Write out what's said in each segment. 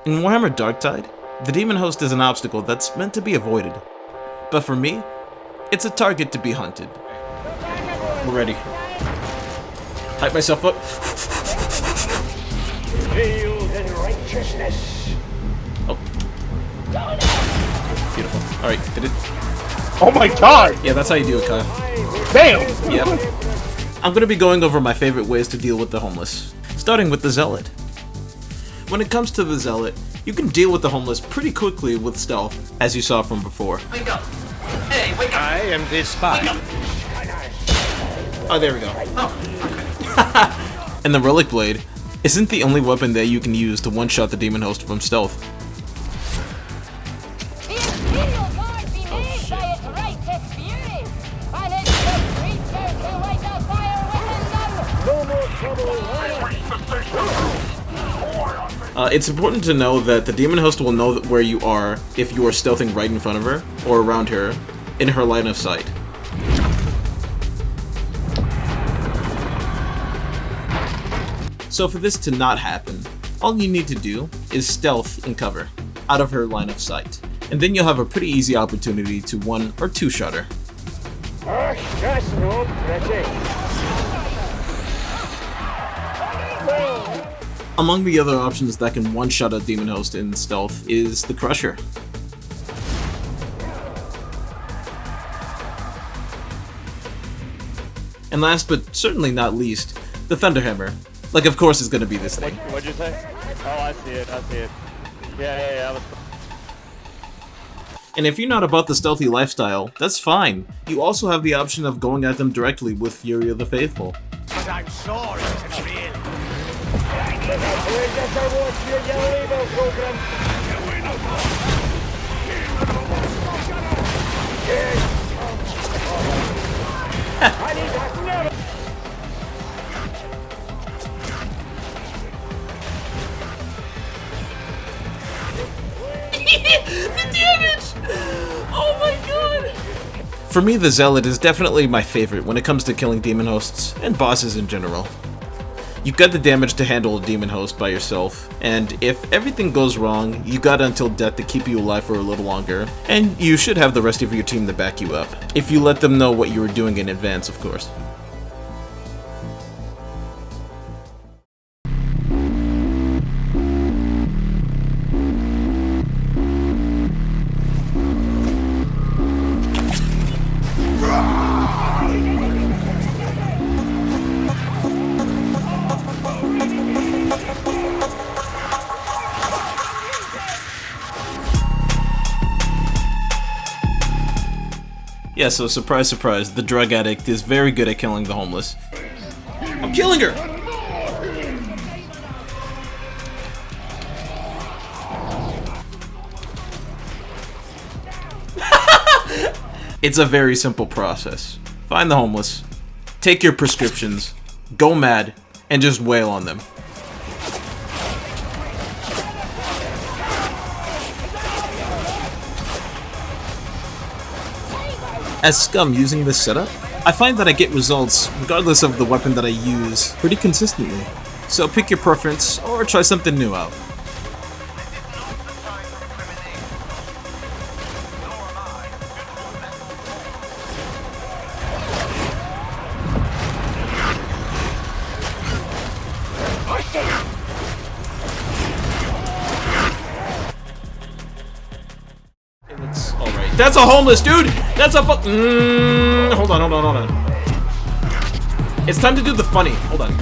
In Warhammer Darktide, the Demonhost is an obstacle that's meant to be avoided. But for me, it's a target to be hunted. We're ready. Hype myself up. Healed in righteousness. Oh. Beautiful. Alright, did it? Oh my god! Yeah, that's how you do it, Kyle. Damn! Yep. I'm gonna be going over my favorite ways to deal with the homeless, starting with the Zealot. When it comes to the Zealot, you can deal with the homeless pretty quickly with stealth, as you saw from before. Wake up! Hey, wake up! I am this spy. Oh, there we go. Oh, And the Relic Blade isn't the only weapon that you can use to one-shot the Demonhost from stealth. The Imperial Guard be made by its righteous fury, and it's the creatures who light the fire within them. No more trouble. It's important to know that the Demonhost will know where you are if you are stealthing right in front of her, or around her, in her line of sight. So for this to not happen, all you need to do is stealth and cover, out of her line of sight. And then you'll have a pretty easy opportunity to one or two shot her. That's no pretty. Among the other options that can one-shot a Demonhost in stealth is the Crusher. And last but certainly not least, the Thunderhammer. Like, of course, it's gonna be this thing. What'd you say? Oh, I see it. Yeah. And if you're not about the stealthy lifestyle, that's fine. You also have the option of going at them directly with Fury of the Faithful. But I'm sure it's real. Just I watch your yellow evil program. I need that now. The damage! Oh my god! For me, the Zealot is definitely my favorite when it comes to killing Demonhosts and bosses in general. You've got the damage to handle a Demonhost by yourself, and if everything goes wrong, you got until death to keep you alive for a little longer, and you should have the rest of your team to back you up, if you let them know what you were doing in advance, of course. Yeah, so surprise, surprise, the drug addict is very good at killing the homeless. I'm killing her! It's a very simple process. Find the homeless, take your prescriptions, go mad, and just wail on them. As Scum using this setup, I find that I get results, regardless of the weapon that I use, pretty consistently. So pick your preference, or try something new out. It's alright. That's a homeless dude! That's a hold on. It's time to do the funny. Hold on.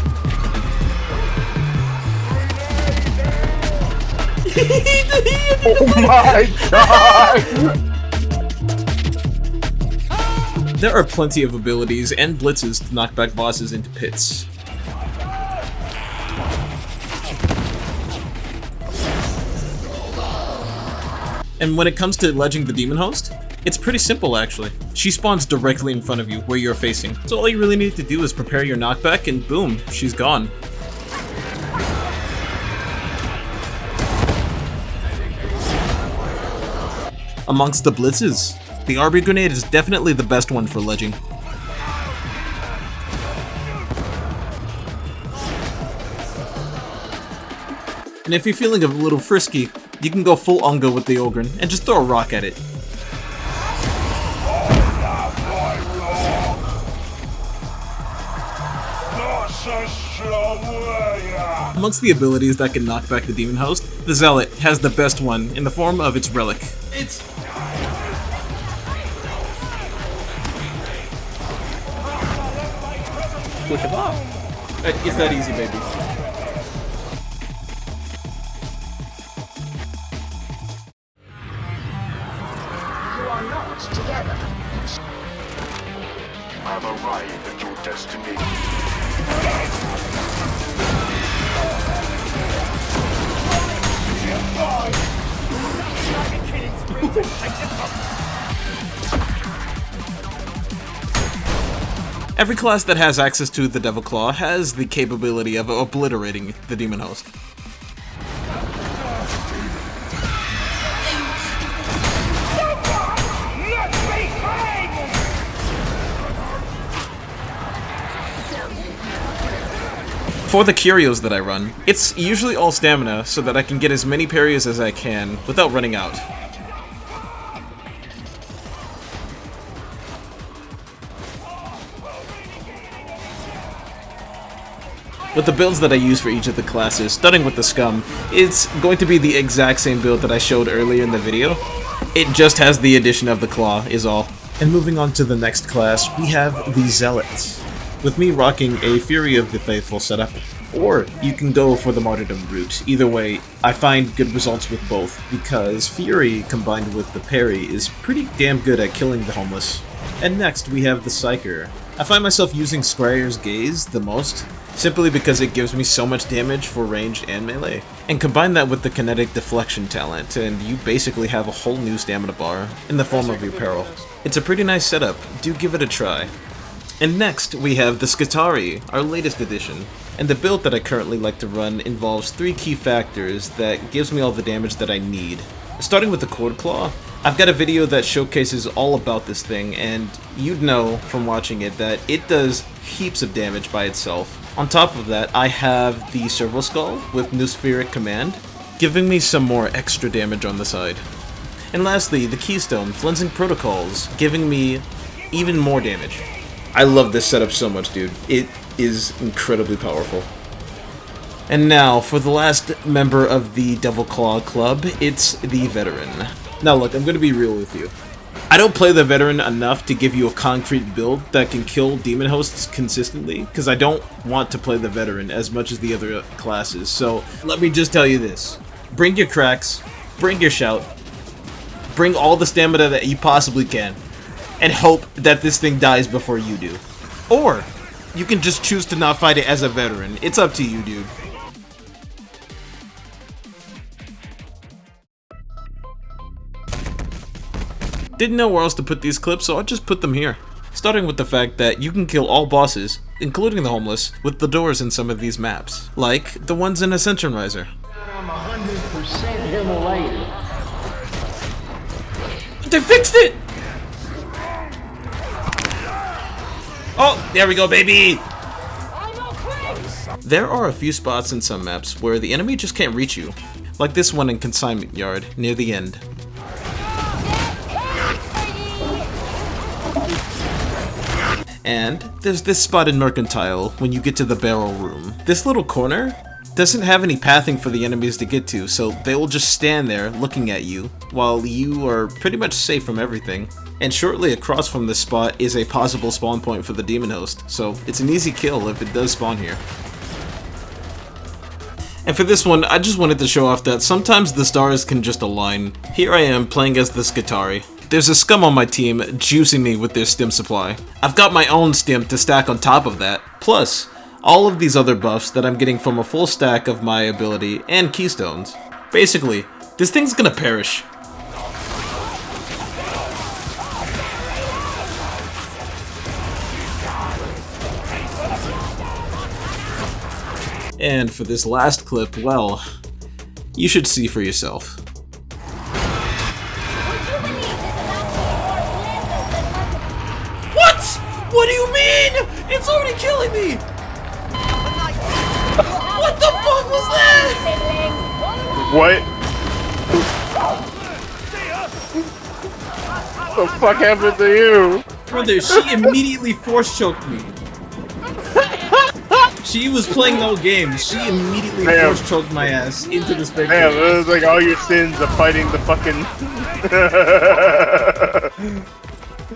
Oh my god! There are plenty of abilities and blitzes to knock back bosses into pits. And when it comes to ledging the Demonhost, it's pretty simple actually. She spawns directly in front of you, where you're facing. So all you really need to do is prepare your knockback and boom, she's gone. Amongst the blitzes, the RB grenade is definitely the best one for ledging. And if you're feeling a little frisky, you can go full Unga with the Ogryn and just throw a rock at it. Amongst the abilities that can knock back the Demonhost, the Zealot has the best one in the form of its relic. It's... Push it off. It's that easy, baby. You are not together. I've arrived at your destiny. Every class that has access to the Devil Claw has the capability of obliterating the Demonhost. For the curios that I run, it's usually all stamina so that I can get as many parries as I can without running out. With the builds that I use for each of the classes, starting with the Scum, it's going to be the exact same build that I showed earlier in the video. It just has the addition of the Claw, is all. And moving on to the next class, we have the Zealots, with me rocking a Fury of the Faithful setup. Or you can go for the Martyrdom route. Either way, I find good results with both, because Fury combined with the parry is pretty damn good at killing the homeless. And next we have the Psyker. I find myself using Scryer's Gaze the most, simply because it gives me so much damage for ranged and melee. And combine that with the kinetic deflection talent, and you basically have a whole new stamina bar in the form of your peril. It's a pretty nice setup, do give it a try. And next we have the Skitarii, our latest addition. And the build that I currently like to run involves 3 key factors that gives me all the damage that I need. Starting with the Cord Claw, I've got a video that showcases all about this thing, and you'd know from watching it that it does heaps of damage by itself. On top of that, I have the Servo Skull with Noospheric Command, giving me some more extra damage on the side. And lastly, the Keystone, Flensing Protocols, giving me even more damage. I love this setup so much, dude. It is incredibly powerful. And now, for the last member of the Devil Claw Club, it's the Veteran. Now look, I'm gonna be real with you. I don't play the Veteran enough to give you a concrete build that can kill demon hosts consistently, because I don't want to play the Veteran as much as the other classes, so let me just tell you this. Bring your cracks, bring your shout, bring all the stamina that you possibly can, and hope that this thing dies before you do. Or, you can just choose to not fight it as a Veteran. It's up to you, dude. Didn't know where else to put these clips, so I'll just put them here. Starting with the fact that you can kill all bosses, including the homeless, with the doors in some of these maps. Like the ones in Ascension Riser. I'm 100% immolated. They fixed it! Oh, there we go, baby! There are a few spots in some maps where the enemy just can't reach you. Like this one in Consignment Yard, near the end. And there's this spot in Mercantile when you get to the barrel room. This little corner doesn't have any pathing for the enemies to get to, so they will just stand there looking at you while you are pretty much safe from everything. And shortly across from this spot is a possible spawn point for the Demonhost, so it's an easy kill if it does spawn here. And for this one, I just wanted to show off that sometimes the stars can just align. Here I am playing as the Skitarii. There's a Scum on my team juicing me with their stim supply. I've got my own stim to stack on top of that, plus all of these other buffs that I'm getting from a full stack of my ability and keystones. Basically, this thing's gonna perish. And for this last clip, well, you should see for yourself. What? What do you mean? It's already killing me! What the fuck was that? What? What the fuck happened to you? Brother, she immediately force choked me. She was playing no games. She immediately force choked my ass into the spectator. Damn, it was like all your sins of fighting the fucking...